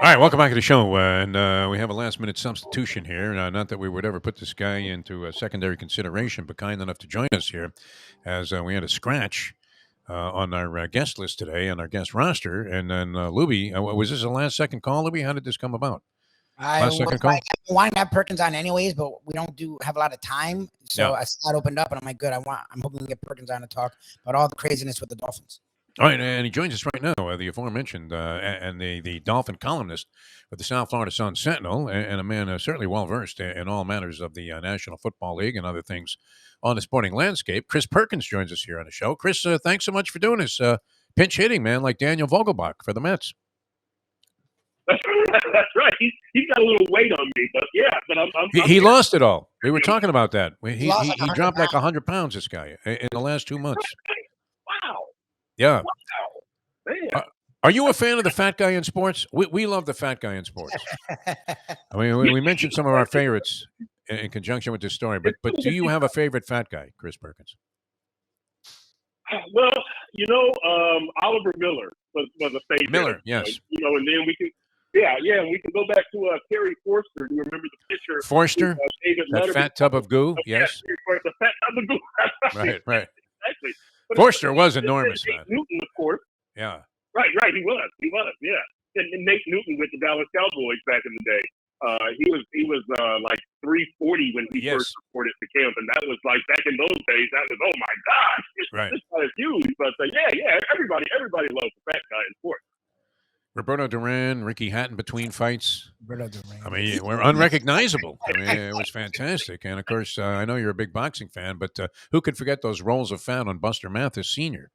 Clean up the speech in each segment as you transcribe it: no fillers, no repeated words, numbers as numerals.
All right, welcome back to the show. We have a last-minute substitution here. Not that we would ever put this guy into secondary consideration, but kind enough to join us here as we had a scratch on our guest list today, on our guest roster. And then, Luby, was this a last-second call, Luby? How did this come about? I was Last-second like, call? I wanted to have Perkins on anyways, but we don't have a lot of time. So Yeah. I slot opened up, and I'm like, good. I'm hoping to get Perkins on to talk about all the craziness with the Dolphins. All right, and he joins us right now, the aforementioned and the Dolphin columnist with the South Florida Sun-Sentinl, and a man certainly well-versed in all matters of the National Football League and other things on the sporting landscape. Chris Perkins joins us here on the show. Chris, thanks so much for doing this. Pinch hitting, man, like Daniel Vogelbach for the Mets. That's right. He's got a little weight on me, but yeah. But he lost it all. We were talking about that. He dropped like 100 100 pounds, this guy, in the last 2 months. Wow. Yeah. Wow. Man. Are you a fan of the fat guy in sports? We love the fat guy in sports. I mean, we mentioned some of our favorites in conjunction with this story, but do you have a favorite fat guy, Chris Perkins? Well, Oliver Miller was a favorite. Miller, yes. And then we can, we can go back to Terry Forster. You remember the pitcher? Forster, that fat tub of goo, yes. The fat tub of goo. Right. Exactly. Forster was enormous, Nate man. Newton, of course. Yeah. Right. He was, yeah. And Nate Newton with the Dallas Cowboys back in the day. He was like 340 when he first reported to camp, and that was like back in those days. That was, oh my gosh, this guy is huge. But everybody loves the fat guy in sports. Roberto Duran, Ricky Hatton between fights. Roberto Duran. I mean, we're unrecognizable. I mean, it was fantastic. And of course, I know you're a big boxing fan, but who could forget those rolls of fat on Buster Mathis Sr.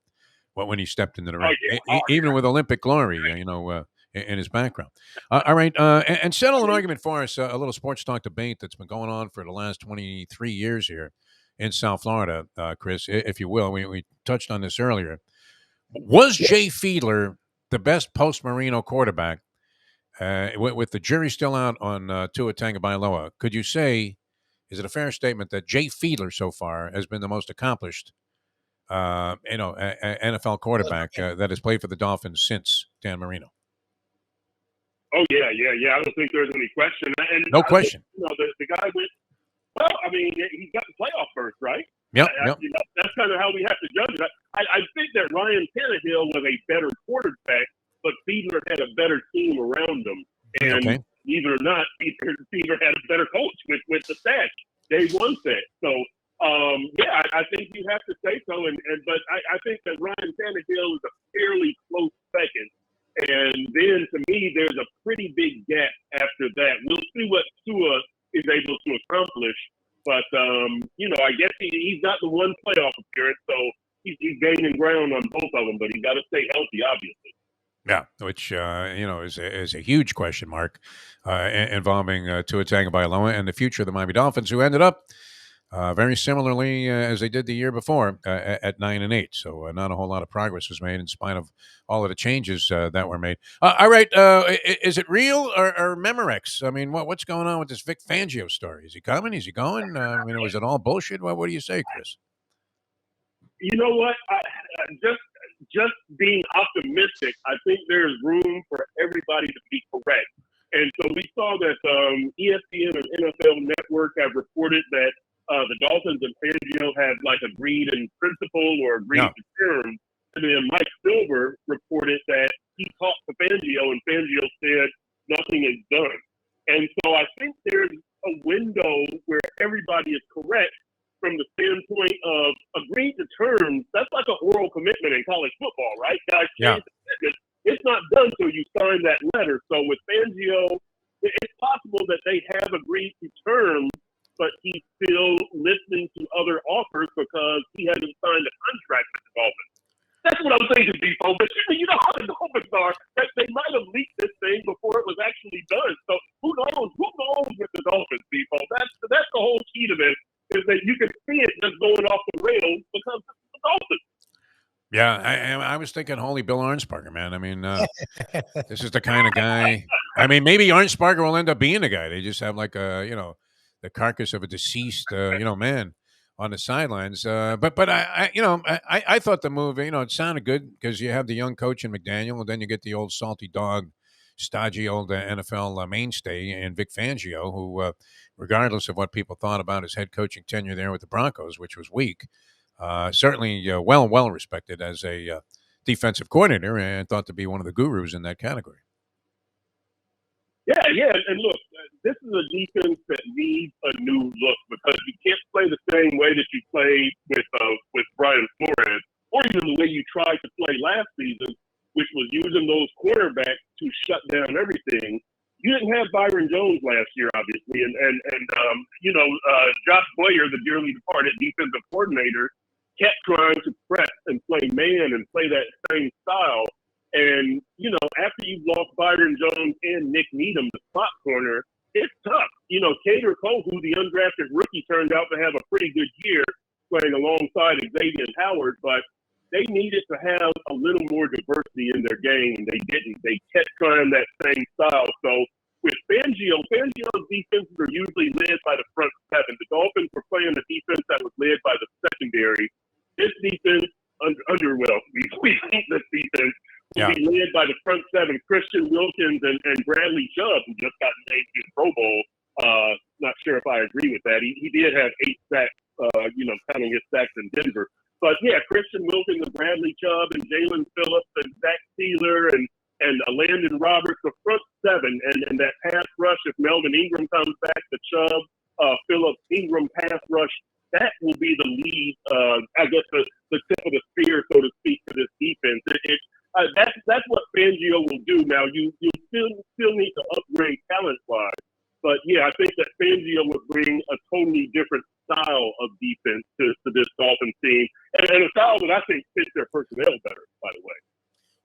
When he stepped into the ring, even with Olympic glory, in his background. All right, and settle an argument for us, a little sports talk debate that's been going on for the last 23 years here in South Florida, Chris, if you will. We touched on this earlier. Was Jay Fiedler the best post-Marino quarterback with the jury still out on Tua Tagovailoa? Could you say, is it a fair statement that Jay Fiedler so far has been the most accomplished NFL quarterback that has played for the Dolphins since Dan Marino? Oh, yeah. I don't think there's any question. And no question. The guy went, well, I mean, he got the playoff berth, right? Yep. That's kind of how we have to judge it. I think that Ryan Tannehill was a better quarterback, but Fiedler had a better team around him. And believe it or not, Fiedler had a better coach with the staff. They won that. So, I think you have to say so. But I think that Ryan Tannehill is a fairly close second. And then, to me, there's a pretty big gap after that. We'll see what Tua is able to accomplish. But, I guess he's got the one playoff appearance, so he's gaining ground on both of them. But he's got to stay healthy, obviously. Yeah, which, is a huge question mark involving Tua Tagovailoa and the future of the Miami Dolphins, who ended up very similarly as they did the year before at 9-8. So not a whole lot of progress was made in spite of all of the changes that were made. All right, is it real or Memorex? I mean, what's going on with this Vic Fangio story? Is he coming? Is he going? Was it all bullshit? What do you say, Chris? You know what? Just being optimistic, I think there's room for everybody to be correct. And so we saw that ESPN and NFL Network have reported that the Dolphins and Fangio have agreed in principle or agreed to terms. And then Mike Silver reported that he talked to Fangio and Fangio said nothing is done. And so I think there's a window where everybody is correct from the standpoint of agreed to terms. That's like an oral commitment in college football, right? Guys, it's not done till you sign that letter. So with Fangio, it's possible that they have agreed to terms, but he's still listening to other offers because he hasn't signed a contract with the Dolphins. That's what I'm thinking, Depot. But you know how the Dolphins are. They might have leaked this thing before it was actually done. So who knows? Who knows with the Dolphins, Depot? That's the whole key to this, is that you can see it just going off the rails because it's the Dolphins. Yeah, I was thinking, holy Bill Arnsparger, man. I mean, this is the kind of guy. I mean, maybe Arnsparger will end up being the guy. They just have the carcass of a deceased, man on the sidelines. But I thought the move, it sounded good because you have the young coach in McDaniel, and then you get the old salty dog stodgy old NFL mainstay, and Vic Fangio, who, regardless of what people thought about his head coaching tenure there with the Broncos, which was weak, certainly well respected as a defensive coordinator and thought to be one of the gurus in that category. Yeah, and look, this is a defense that needs a new look because you can't play the same way that you played with Brian Flores, or even the way you tried to play last season, which was using those quarterbacks to shut down everything. You didn't have Byron Jones last year, obviously, and Josh Boyer, the dearly departed defensive coordinator, kept trying to press and play man and play that same style. And, after you've lost Byron Jones and Nick Needham, the spot corner, it's tough. Cater Cole, who the undrafted rookie turned out to have a pretty good year playing alongside Xavier Howard, but they needed to have a little more diversity in their game. They didn't. They kept trying that same style. So with Fangio's defenses are usually led by the front seven. The Dolphins were playing a defense that was led by the secondary. This defense, we think this defense will be led by the front seven, Christian Wilkins and Bradley Chubb, who just got named to the Pro Bowl. Not sure if I agree with that. He did have 8 sacks, counting his sacks in Denver. But, yeah, Christian Wilkins and Bradley Chubb and Jalen Phillips and Zach Fiedler and Landon Roberts, the front seven, and that pass rush, if Melvin Ingram comes back, the Chubb, Phillips, Ingram pass rush, that will be the lead, the tip of the spear, so to speak, for this defense. That's what Fangio will do. Now, you still need to upgrade talent-wise. But, yeah, I think that Fangio would bring a totally different style of defense to this Dolphins team, and a style that I think fits their personnel better, by the way.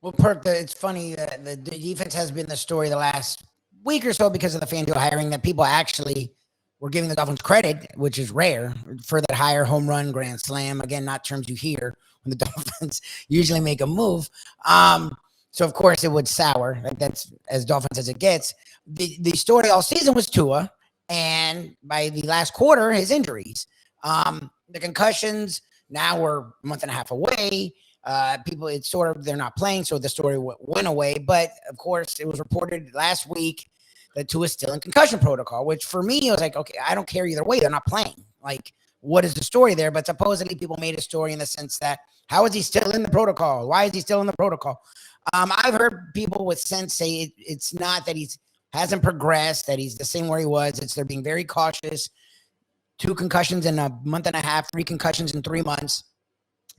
Well, Perk, it's funny that the defense has been the story the last week or so because of the Fangio hiring, that people actually were giving the Dolphins credit, which is rare, for that higher home run, grand slam. Again, not terms you hear when the Dolphins usually make a move. So, of course, it would sour. That's as Dolphins as it gets. The story all season was Tua, and by the last quarter, his injuries. The concussions, now we're a month and a half away. It's sort of, they're not playing, so the story went away. But, of course, it was reported last week that Tua is still in concussion protocol, which for me, I was like, okay, I don't care either way. They're not playing. Like, what is the story there? But supposedly people made a story in the sense that, how is he still in the protocol? Why is he still in the protocol? I've heard people with sense say it's not that hasn't progressed, that he's the same where he was. It's they're being very cautious. 2 concussions in a month and a half, 3 concussions in 3 months.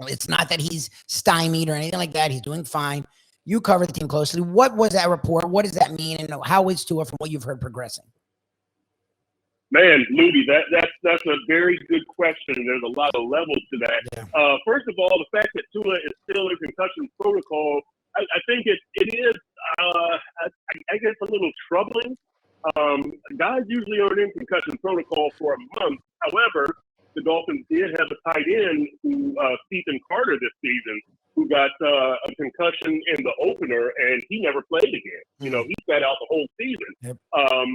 It's not that he's stymied or anything like that. He's doing fine. You cover the team closely. What was that report? What does that mean? And how is Tua, from what you've heard, progressing? Man, Moody, that's a very good question. There's a lot of levels to that. Yeah. First of all, the fact that Tua is still in concussion protocol, I think it is, I guess, a little troubling. Guys usually aren't in concussion protocol for a month. However, the Dolphins did have a tight end, Stephen Carter, this season, who got a concussion in the opener, and he never played again. He sat out the whole season. Yep.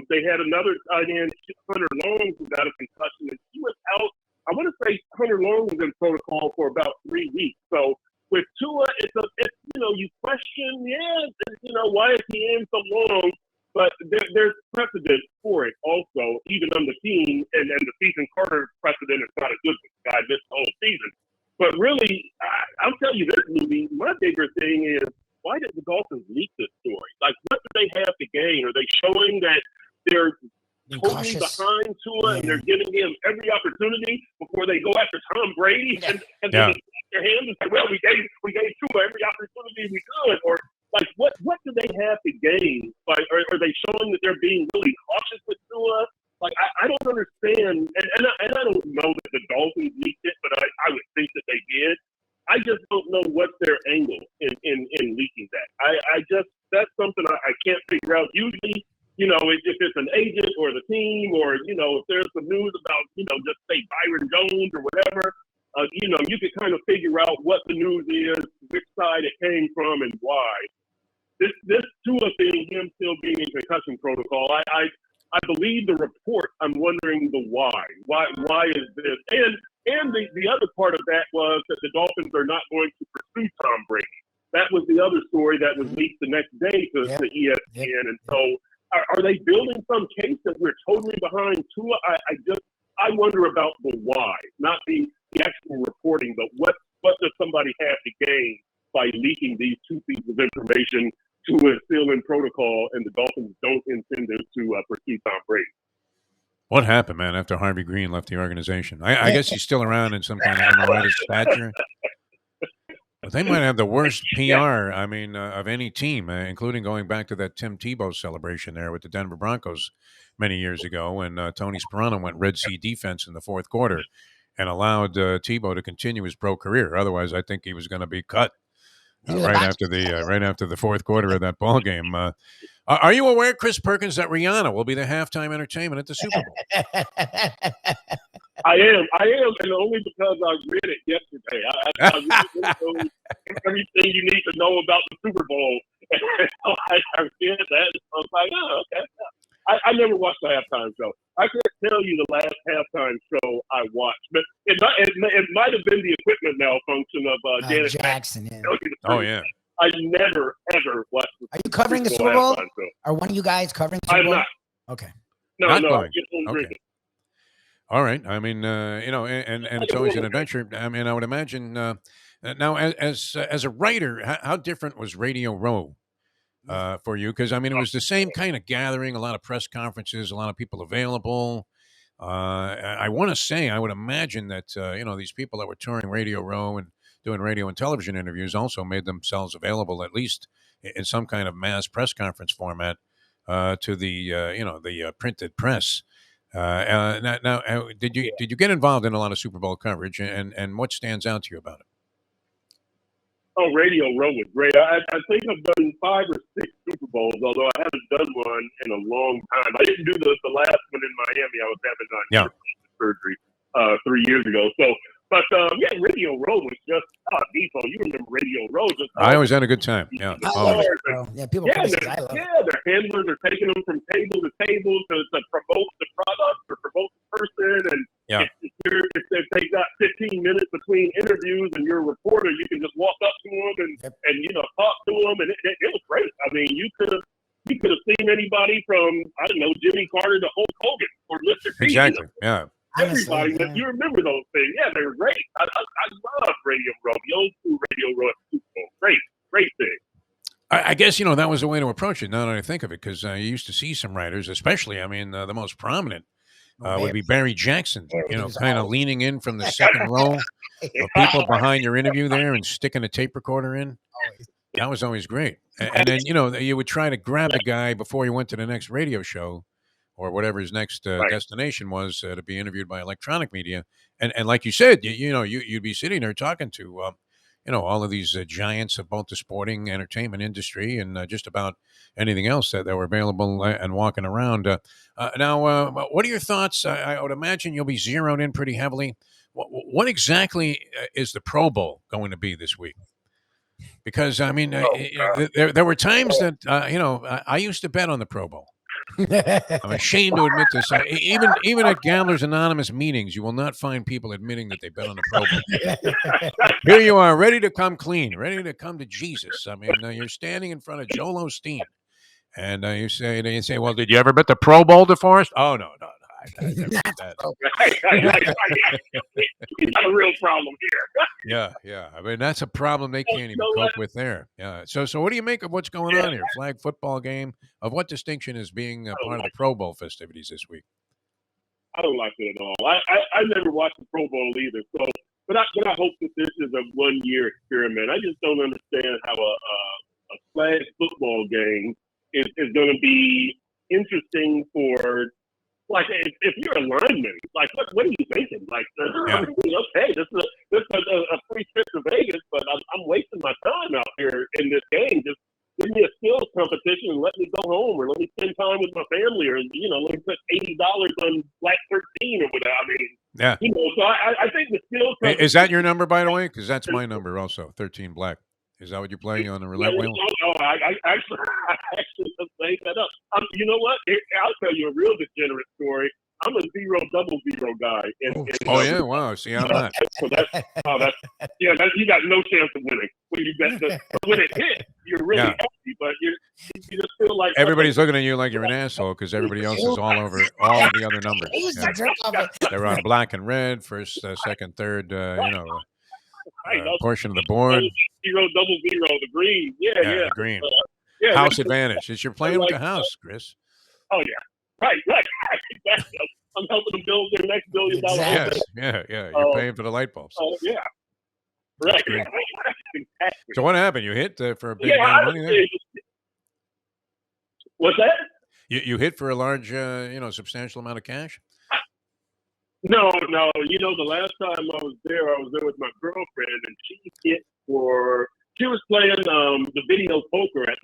They had another tight end, Hunter Long, who got a concussion, and he was out. I want to say Hunter Long was in protocol for about 3 weeks. So with Tua, it's you question, why is he in so long? But there's precedent for it also, even on the team, and the Stephen Carter precedent is not a good one. The guy missed the whole season. But really, I'll tell you this, movie. My bigger thing is, why did the Dolphins leak this story? Like, what do they have to gain? Are they showing that they're totally behind Tua and they're giving him every opportunity before they go after Tom Brady? And they their hands and say, well, we gave Tua every opportunity we could. Or, like, what do they have to gain? Like, are they showing that they're being really cautious with Tua? Like, I don't understand, and I don't know that the Dolphins leaked it, but I would think that they did. I just don't know what's their angle in leaking that. That's something I can't figure out. Usually, if it's an agent or the team, or, if there's some news about, just say Byron Jones or whatever, you could kind of figure out what the news is, which side it came from, and why. This Tua thing, him still being in concussion protocol, I believe the report. I'm wondering the why. Why is this? And the other part of that was that the Dolphins are not going to pursue Tom Brady. that was the other story that was leaked the next day to ESPN. And so are they building some case that we're totally behind Tua? I wonder about the why, not the actual reporting, but what does somebody have to gain by leaking these two pieces of information to is still in protocol, and the Dolphins don't intend to pursue Tom Brady? What happened, man, after Harvey Green left the organization? I guess he's still around in some kind of emeritus stature. But they might have the worst PR, of any team, including going back to that Tim Tebow celebration there with the Denver Broncos many years ago when Tony Sperano went Red Sea defense in the fourth quarter and allowed Tebow to continue his pro career. Otherwise, I think he was going to be cut right after the fourth quarter of that ball game. Are you aware, Chris Perkins, that Rihanna will be the halftime entertainment at the Super Bowl? I am, and only because I read it yesterday. I really know everything you need to know about the Super Bowl. I read that. I was like, oh, okay. I never watched the halftime show. I can't tell you the last halftime show I watched, but it might have been the equipment malfunction of Janet Jackson. Yeah. Oh, yeah. I never, ever watched the Are you covering the Super Bowl? Are one of you guys covering the Super Bowl? I'm not. Okay. No. Okay. All right. And it's always an adventure. I mean, I would imagine now as a writer, how different was Radio Row for you? Because it was the same kind of gathering, a lot of press conferences, a lot of people available. I want to say, I would imagine that these people that were touring Radio Row and doing radio and television interviews also made themselves available, at least in some kind of mass press conference format, to the printed press. Now, did you get involved in a lot of Super Bowl coverage, and what stands out to you about it? Oh, Radio Row was great. I think I've done 5 or 6 Super Bowls, although I haven't done one in a long time. I didn't do the last one in Miami. I was having surgery 3 years ago. So, but Radio Row was just Depot. You remember Radio Row? I always had a good time. Yeah, people. Their handlers are taking them from table to table to promote the product or promote the person. And if they've got 15 minutes between interviews and you're a reporter, you can just walk up to them and talk to them, and it was great. I mean, you could have seen anybody from Jimmy Carter to Hulk Hogan or Mr. T. Exactly. Yeah. Everybody, you remember those things. Yeah, they were great. I love Radio Row, the old school Radio Row at Super Bowl. Great thing. I guess, that was the way to approach it, now that I think of it, because you used to see some writers, especially, the most prominent would be Barry Jackson, kind of leaning in from the second row of people behind your interview there and sticking a tape recorder in. That was always great. And then, you would try to grab the guy before he went to the next radio show or whatever his next destination was to be interviewed by electronic media. And like you said, you'd be sitting there talking to, all of these giants of both the sporting entertainment industry and just about anything else that were available and walking around. Now, what are your thoughts? I would imagine you'll be zeroed in pretty heavily. What exactly is the Pro Bowl going to be this week? Because, there were times that, I used to bet on the Pro Bowl. I'm ashamed to admit this. Even at Gamblers Anonymous meetings, you will not find people admitting that they bet on the Pro Bowl. Here you are, ready to come clean, ready to come to Jesus. You're standing in front of Joel Osteen, and you say, well, did you ever bet the Pro Bowl, DeForest? Oh, no. I never did that. It's not a real problem here. Yeah. That's a problem they can't even cope with there. Yeah. So what do you make of what's going on here? Flag football game. Of what distinction is being part of the Pro Bowl festivities this week? I don't like it at all. I never watched the Pro Bowl either. So, but I hope that this is a 1-year experiment. I just don't understand how a flag football game is going to be interesting for. Like, if you're a lineman, like, what are you thinking? Like, okay, this is a free trip to Vegas, but I'm wasting my time out here in this game. Just give me a skills competition and let me go home, or let me spend time with my family, or, let me put $80 on Black 13 or whatever. So I think the skills competition. Is that your number, by the way? Because that's my number also, 13 Black. Is that what you play on the roulette wheel? No, I actually just made that up. You know what? I'll tell you a real degenerate story. I'm a 0-0-0 guy. Wow. See, I'm not. So you got no chance of winning. when it hit, you're really happy, but you just feel like everybody's looking at you like you're an asshole because everybody else is all over all of the other numbers. They're on black and red, first, second, third, portion of the board. 0, double 0, the green. Yeah. The green. House advantage. It's you're playing with the house, Chris. Oh, yeah. Right. Exactly. I'm helping them build their next $1 billion home. Yeah. You're paying for the light bulbs. Oh, yeah. Right. Exactly. So what happened? You hit for a big amount of money there? What's that? You hit for a large, substantial amount of cash? No. The last time I was there with my girlfriend, and she hit for. She was playing the video poker at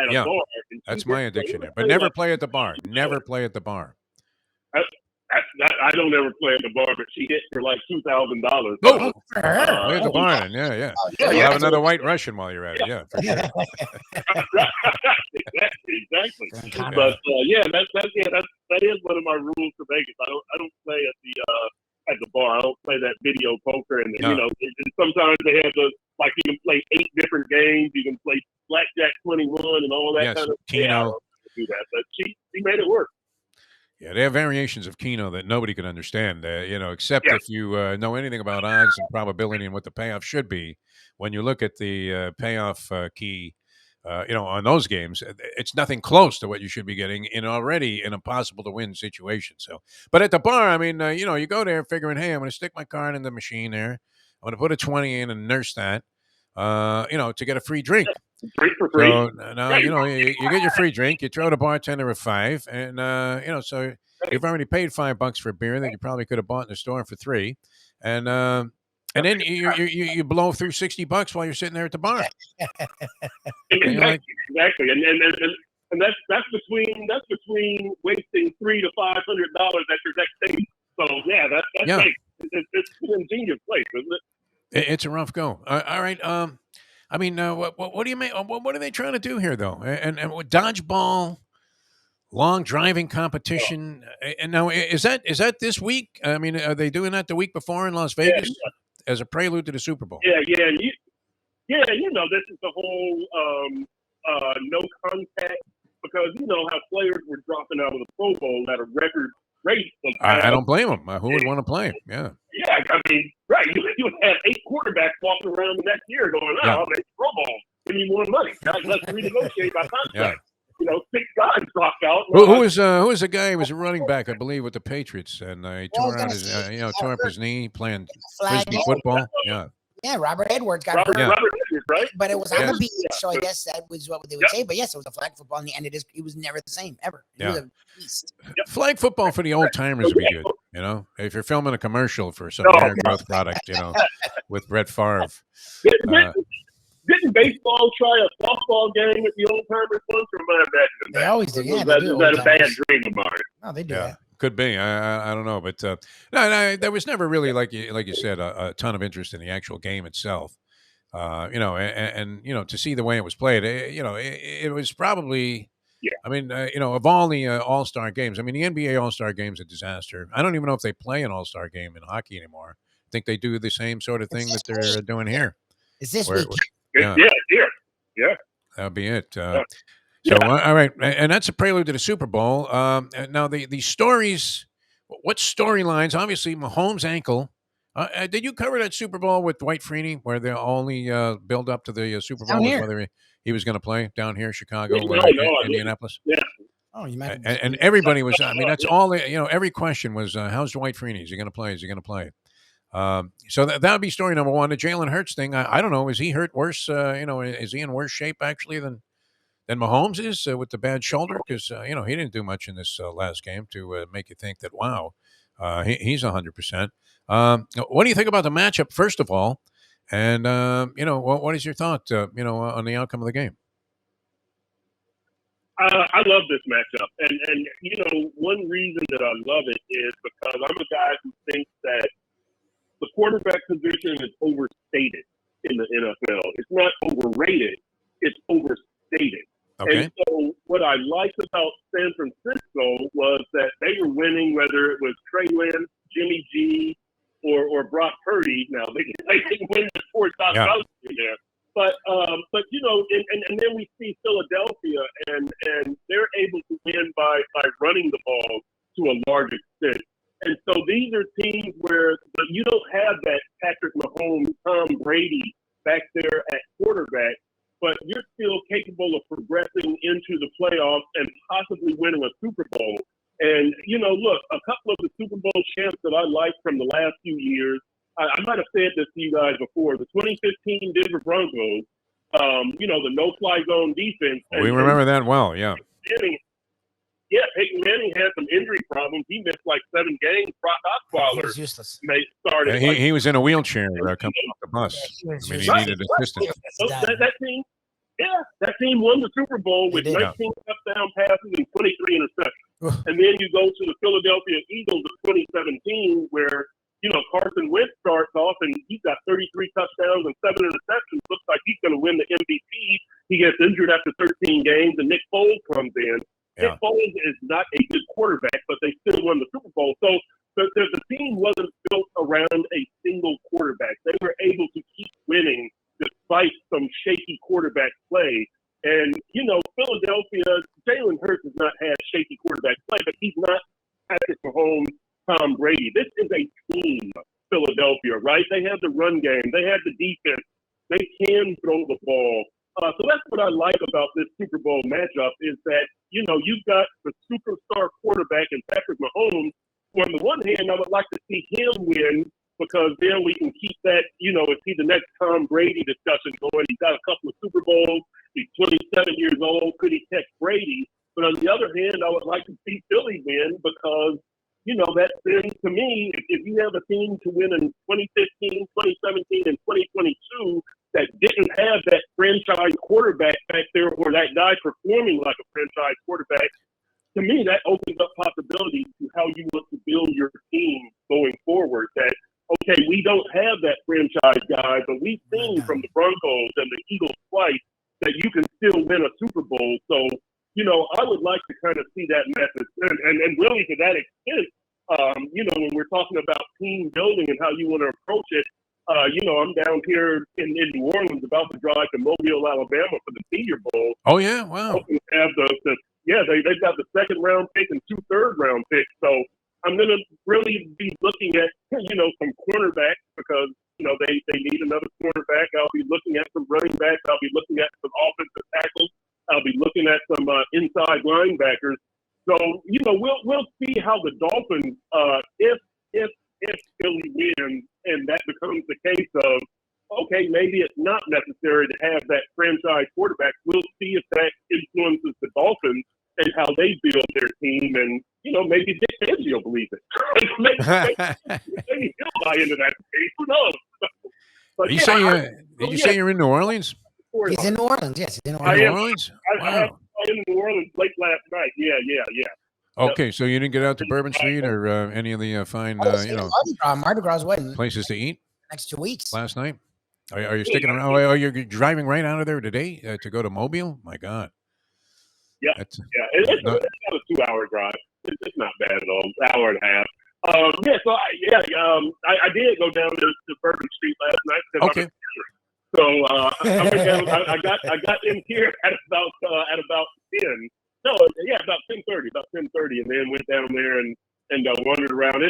a bar. That's my addiction there. But never play at the bar. Never play at the bar. I don't ever play at the bar, but she hit for like $2,000. Oh, play at the bar, then. Yeah. You'll have another White Russian while you're at it. Yeah, for sure. Exactly. But that is one of my rules for Vegas. I don't play at the bar. I don't play that video poker, and sometimes they have you can play 8 different games. You can play blackjack 21 and all that kind of Keno. Yeah, I don't do that, but she made it work. Yeah, they have variations of Keno that nobody can understand, except if you know anything about odds and probability and what the payoff should be. When you look at the payoff key, on those games, it's nothing close to what you should be getting in already an impossible-to-win situation. So, but at the bar, I mean, you go there figuring, hey, I'm going to stick my card in the machine there. I'm going to put a 20 in and nurse that, to get a free drink. Drink for free. So now, you get your free drink, you throw the bartender a $5, and, so you've already paid $5 for a beer that you probably could have bought in the store for $3. And then you blow through $60 while you're sitting there at the bar. Exactly. And that's between wasting $300 to $500 at your next table. So that's nice. It's an ingenious place, isn't it? It's a rough go. All right. What do you make? What are they trying to do here, though? And with dodgeball, long driving competition, and now is that this week? I mean, are they doing that the week before in Las Vegas as a prelude to the Super Bowl? Yeah. This is the whole no contact, because how players were dropping out of the Pro Bowl at a record rate. I don't blame them. Who would want to play him? Yeah. Yeah, I mean, right. You had 8 quarterbacks walking around the next year going, I'll make Pro Bowl. Give me more money. Let's renegotiate my contract. 6 guys dropped out. Who was the guy who was a running back, I believe, with the Patriots, and he tore up his knee playing frisbee football. Yeah, Robert Edwards got hurt. Robert Edwards, right? But it was on the beach, so I guess that was what they would say. But yes, it was a flag football, and the end he was never the same ever. He was a beast. Flag football for the old timers would be good. If you're filming a commercial for some hair growth product, with Brett Favre. Didn't baseball try a softball game at the old timers once, or am I imagining that? They always do. Yeah, is that a bad dream of mine? No, they do that. Could be. I don't know, but no, there was never really, like you said, a ton of interest in the actual game itself. And to see the way it was played, it was probably. Yeah. I mean, of all the All-Star games, I mean, the NBA All-Star Game's a disaster. I don't even know if they play an All-Star game in hockey anymore. I think they do the same sort of thing that they're doing here. Is this week? Yeah. That'll be it. So, all right, and that's a prelude to the Super Bowl. Now, the stories, what storylines? Obviously, Mahomes' ankle. Did you cover that Super Bowl with Dwight Freeney, where they only build up to the Super Bowl was whether he was going to play down here, Chicago, Indianapolis? Yeah. Oh, you might. And everybody was. I mean, that's all. Every question was, "How's Dwight Freeney? Is he going to play? Is he going to play?" So that would be story number one. The Jalen Hurts thing. I don't know. Is he hurt worse? Is he in worse shape actually than Mahomes is with the bad shoulder? Because he didn't do much in this last game to make you think that wow, he's 100%. What do you think about the matchup first of all? And what is your thought? On the outcome of the game. I love this matchup, and one reason that I love it is because I'm a guy who thinks that the quarterback position is overstated in the NFL. It's not overrated; it's overstated. Okay. And so, what I liked about San Francisco was that they were winning, whether it was Trey Lance, Jimmy G, or Brock Purdy. Now they didn't win the 4 top there, but and then we see Philadelphia, and they're able to win by running the ball to a large extent. And so these are teams where you don't have that Patrick Mahomes, Tom Brady back there at quarterback, but you're still capable of progressing into the playoffs and possibly winning a Super Bowl. And, look, a couple of the Super Bowl champs that I like from the last few years, I might have said this to you guys before, the 2015 Denver Broncos, the no-fly zone defense. We remember that well, yeah. Peyton Manning had some injury problems. He missed like 7 games. Brock Osweiler was useless. Started. He was in a wheelchair coming off the bus. He needed assistance. That team won the Super Bowl with 19 touchdown passes and 23 interceptions. And then you go to the Philadelphia Eagles of 2017, where Carson Wentz starts off and he's got 33 touchdowns and 7 interceptions. Looks like he's going to win the MVP. He gets injured after 13 games, and Nick Foles comes in. Yeah. Nick Foles is not a good quarterback, but they still won the Super Bowl. So the team wasn't built around a single quarterback. They were able to keep winning despite some shaky quarterback play. And, Philadelphia, Jalen Hurts has not had shaky quarterback play, but he's not Patrick Mahomes, Tom Brady. This is a team, Philadelphia, right? They have the run game. They have the defense. They can throw the ball. So that's what I like about this Super Bowl matchup is that, you've got the superstar quarterback in Patrick Mahomes. On the one hand, I would like to see him win because then we can keep that, is he the next Tom Brady discussion going? He's got a couple of Super Bowls. He's 27 years old. Could he catch Brady? But on the other hand, I would like to see Philly win because, that then to me, if you have a team to win in 2015, 2017, and 2022 that didn't have that franchise quarterback back there or that guy performing like a franchise quarterback, to me, that opens up possibilities to how you want to build your team going forward. That, okay, we don't have that franchise guy, but we've seen from the Broncos and the Eagles twice that you can still win a Super Bowl. So, I would like to kind of see that message. And really to that extent, when we're talking about team building and how you want to approach it, I'm down here in New Orleans about to drive to Mobile, Alabama for the Senior Bowl. Oh, yeah? Wow. Have they've got the second round pick and 2 third-round picks. So I'm going to really be looking at, some cornerbacks because, they need another cornerback. I'll be looking at some running backs. I'll be looking at some offensive tackles. I'll be looking at some inside linebackers. So, we'll see how the Dolphins, if Philly wins and that becomes the case of, okay, maybe it's not necessary to have that franchise quarterback. We'll see if that influences the Dolphins and how they build their team. And, maybe Vic Fangio believes it. maybe he'll buy into that case. Who knows? But, did you say you're in New Orleans? He's in New Orleans, yes. He's in New Orleans. I was in New Orleans late last night. Yeah. Okay, so you didn't get out to Bourbon Street or any of the fine, Mardi Gras wedding. places to eat? Next 2 weeks. Last night? Are you sticking around? Oh, you're driving right out of there today to go to Mobile? My God. Yeah. It's about a 2-hour drive. It's not bad at all. An hour and a half. I did go down to Bourbon Street last night. Okay. So I went down. I got in here at about 10. No, about 10:30, and then went down there and wandered around.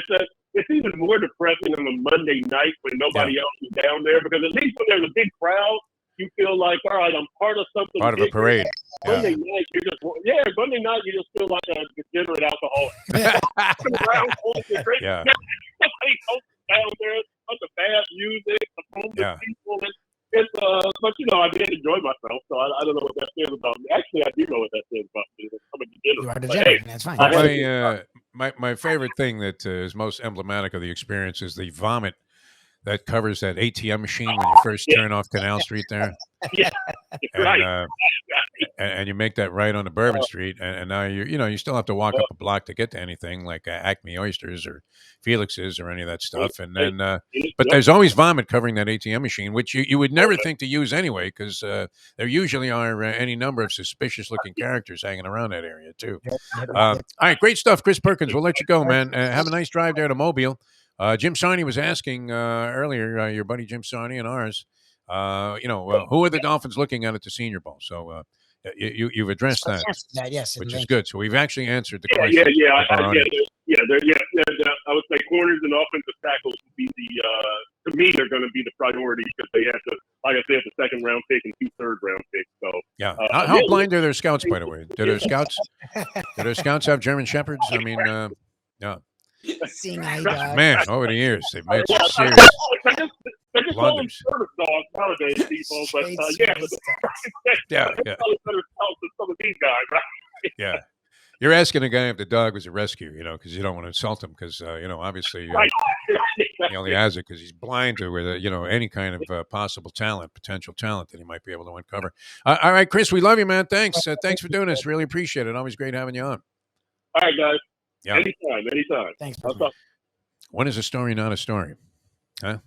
It's even more depressing on a Monday night when nobody else is down there because at least when there's a big crowd, you feel like, all right, I'm part of something. Part of a parade. Monday night, Monday night you just feel like a degenerate alcoholic. Yeah. Somebody down there, bunch of bad music, some homeless people. But I did enjoy myself, so I don't know what that says about me. Actually, I do know what that says about me. I'm a degenerate. You are a degenerate. That's fine. My favorite thing that is most emblematic of the experience is the vomit that covers that ATM machine when you first turn off Canal Street there. Yeah, right. And you make that right onto Bourbon Street, and now you still have to walk up a block to get to anything like Acme Oysters or Felix's or any of that stuff. And then, but there's always vomit covering that ATM machine, which you would never think to use anyway, because there usually are any number of suspicious-looking characters hanging around that area too. All right, great stuff, Chris Perkins. We'll let you go, man. Have a nice drive there to Mobile. Jim Sarney was asking earlier, your buddy Jim Sarney and ours. Who are the Dolphins looking at the Senior Bowl? So you've addressed that, yes, which and is good. So we've actually answered the Yeah, question. I would say corners and offensive tackles would be to me, they're going to be the priority because they have to, like I said, the second round pick and 2 third-round picks. So yeah, how blind are their scouts, by the way? Do their scouts have German shepherds? I mean, yeah. Seeing eye dog. Man, over the years they've made some serious they're just calling service dogs nowadays, people. But yeah, yeah. Probably better scouts than some of these guys, right? Yeah. You're asking a guy if the dog was a rescue, because you don't want to insult him because, obviously he only has it because he's blind to, any kind of potential talent that he might be able to uncover. All right, Chris, we love you, man. Thanks. Thanks for doing this. Really appreciate it. Always great having you on. All right, guys. Yeah. Anytime. Thanks. When is a story not a story? Huh?